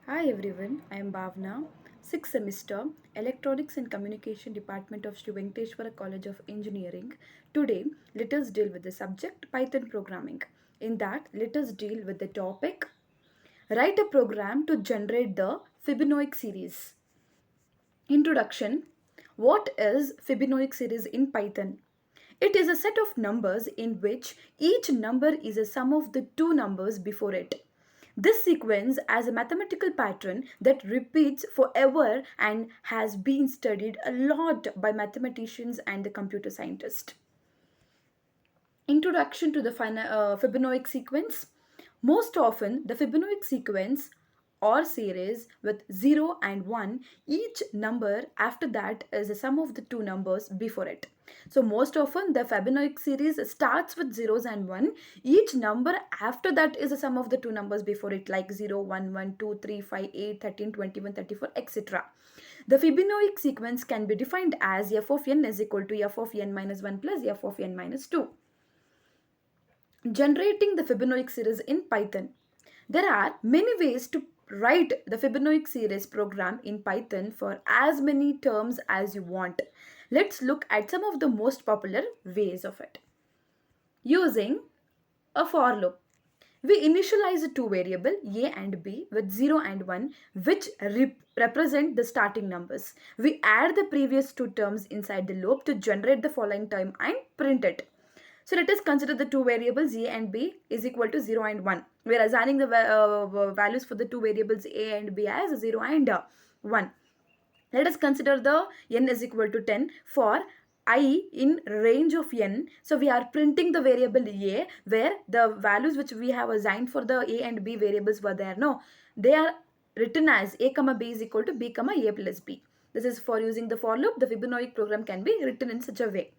Hi everyone, I am Bhavna, 6th semester, Electronics and Communication Department of Sri Venkateshwara College of Engineering. Today, let us deal with the subject Python programming. In that, let us deal with the topic Write a program to generate the Fibonacci series. Introduction. What is Fibonacci series in Python? It is a set of numbers in which each number is a sum of the two numbers before it. This sequence has a mathematical pattern that repeats forever and has been studied a lot by mathematicians and the computer scientists. Introduction to the Fibonacci sequence. Most often, the Fibonacci sequence or series with 0 and 1, each number after that is the sum of the two numbers before it. So most often the Fibonacci series starts with zeros and 1. Each number after that is the sum of the two numbers before it, like 0, 1, 1, 2, 3, 5, 8, 13, 21, 34, etc. The Fibonacci sequence can be defined as f of n is equal to f of n minus 1 plus f of n minus 2. Generating the Fibonacci series in Python. There are many ways to write the Fibonacci series program in Python for as many terms as you want. Let's look at some of the most popular ways of it. Using a for loop. We initialize two variables a and b with 0 and 1 which represent the starting numbers. We add the previous two terms inside the loop to generate the following term and print it. So let us consider the two variables a and b is equal to 0 and 1. We are assigning the values for the two variables a and b as 0 and 1. Let us consider the n is equal to 10 for I in range of n. So we are printing the variable a where the values which we have assigned for the a and b variables were there. No, they are written as a comma b is equal to b comma a plus b. This is for using the for loop. The Fibonacci program can be written in such a way.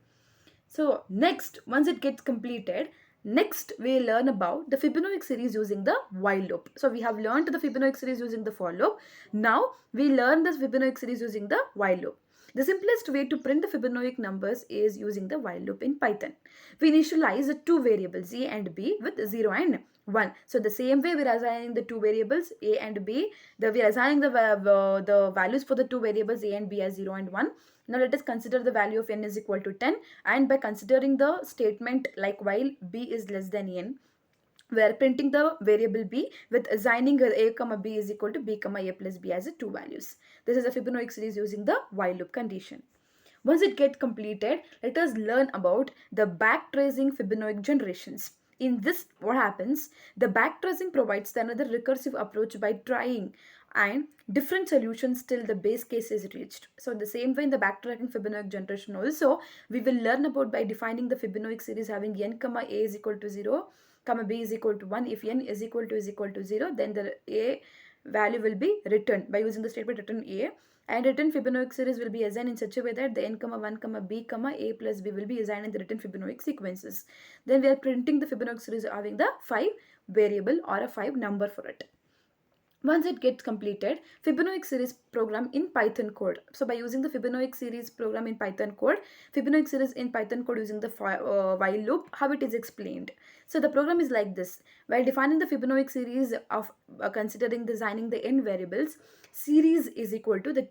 So next, once it gets completed, next we learn about the Fibonacci series using the while loop. So we have learned the Fibonacci series using the for loop. Now we learn this Fibonacci series using the while loop. The simplest way to print the Fibonacci numbers is using the while loop in Python. We initialize the two variables a and b with 0 and 1. So the same way we are assigning the two variables a and b, we are assigning the values for the two variables a and b as 0 and 1. Now let us consider the value of n is equal to 10, and by considering the statement like while b is less than n, we are printing the variable b with assigning a comma b is equal to b comma a plus b as the two values. This is a Fibonacci series using the while loop condition. Once it gets completed, let us learn about the backtracing Fibonacci generations. In this, what happens? The backtracing provides another recursive approach by trying and different solutions till the base case is reached. So in the same way in the backtracking Fibonacci generation also, we will learn about by defining the Fibonacci series having n comma a is equal to 0, comma b is equal to 1. If n is equal to 0, then the a value will be returned by using the statement return a, and written Fibonacci series will be assigned in such a way that the n comma 1 comma b comma a plus b will be assigned in the written Fibonacci sequences. Then we are printing the Fibonacci series having the 5 variable or a 5 number for it. Once it gets completed, Fibonacci series program in Python code. So by using the Fibonacci series program in Python code, Fibonacci series in Python code using the while loop, how it is explained. So the program is like this. While defining the Fibonacci series of considering designing the n variables, series is equal to the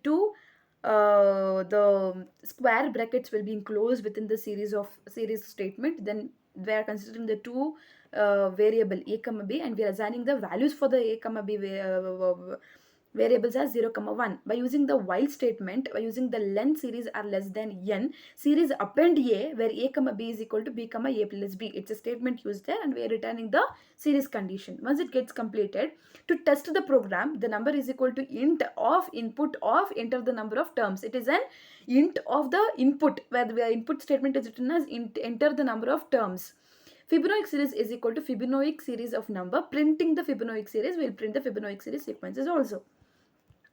square brackets will be enclosed within the series statement. Then we are considering the two variable a comma b, and we are assigning the values for the a comma b variables as 0 comma 1. By using the while statement, by using the len series are less than n, series append a where a comma b is equal to b comma a plus b. It's a statement used there, and we are returning the series condition. Once it gets completed, to test the program, the number is equal to int of input of enter the number of terms. It is an int of the input where the input statement is written as enter the number of terms. Fibonacci series is equal to Fibonacci series of number. Printing the Fibonacci series will print the Fibonacci series sequences also.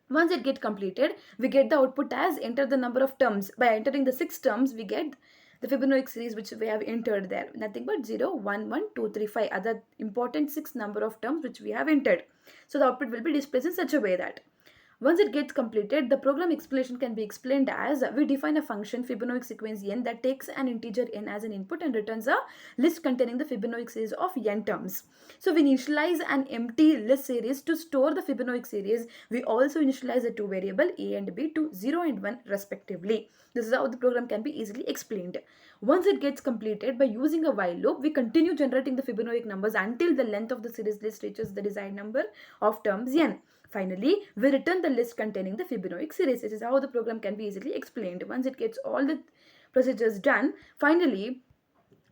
Once it gets completed, we get the output as enter the number of terms. By entering the 6 terms, we get the Fibonacci series which we have entered there. Nothing but 0, 1, 1, 2, 3, 5. Other important 6 number of terms which we have entered. So the output will be displayed in such a way that Once it gets completed, the program explanation can be explained as we define a function Fibonacci sequence n that takes an integer n as an input and returns a list containing the Fibonacci series of n terms. So we initialize an empty list series to store the Fibonacci series. We also initialize the two variable a and b to 0 and 1 respectively. This is how the program can be easily explained. Once it gets completed, by using a while loop, we continue generating the Fibonacci numbers until the length of the series list reaches the desired number of terms n. Finally, we return the list containing the Fibonacci series. This is how the program can be easily explained. Once it gets all the procedures done, finally,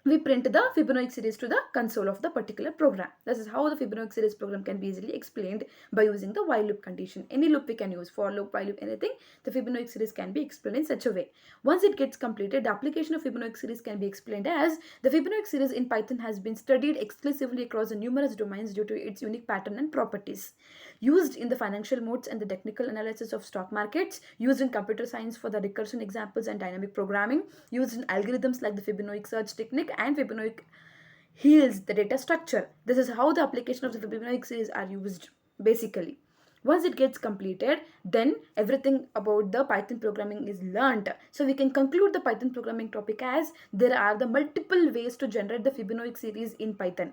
we print the Fibonacci series to the console of the particular program. This is how the Fibonacci series program can be easily explained by using the while loop condition. Any loop we can use, for loop, while loop, anything, the Fibonacci series can be explained in such a way. Once it gets completed, the application of Fibonacci series can be explained as the Fibonacci series in Python has been studied exclusively across the numerous domains due to its unique pattern and properties. Used in the financial modes and the technical analysis of stock markets, used in computer science for the recursion examples and dynamic programming, used in algorithms like the Fibonacci search technique and Fibonacci heals the data structure. This is how the application of the Fibonacci series are used basically. Once it gets completed, then everything about the Python programming is learned. So we can conclude the Python programming topic as there are the multiple ways to generate the Fibonacci series in Python.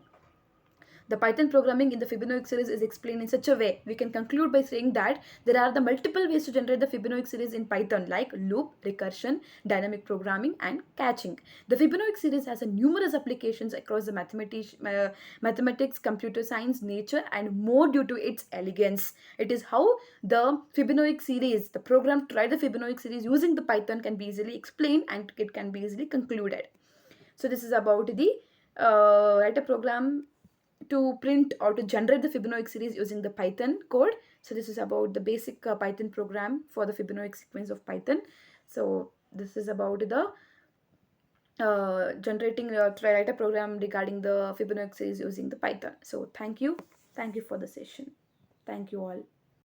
The Python programming in the Fibonacci series is explained in such a way. We can conclude by saying that there are the multiple ways to generate the Fibonacci series in Python, like loop, recursion, dynamic programming, and catching. The Fibonacci series has a numerous applications across the mathematics, computer science, nature, and more due to its elegance. It is how the Fibonacci series, the program to write the Fibonacci series using the Python, can be easily explained and it can be easily concluded. So this is about the write a program to print or to generate the Fibonacci series using the Python code. So this is about the basic Python program for the Fibonacci sequence of Python. So this is about the generating to write a program regarding the Fibonacci series using the Python. So thank you for the session. Thank you all.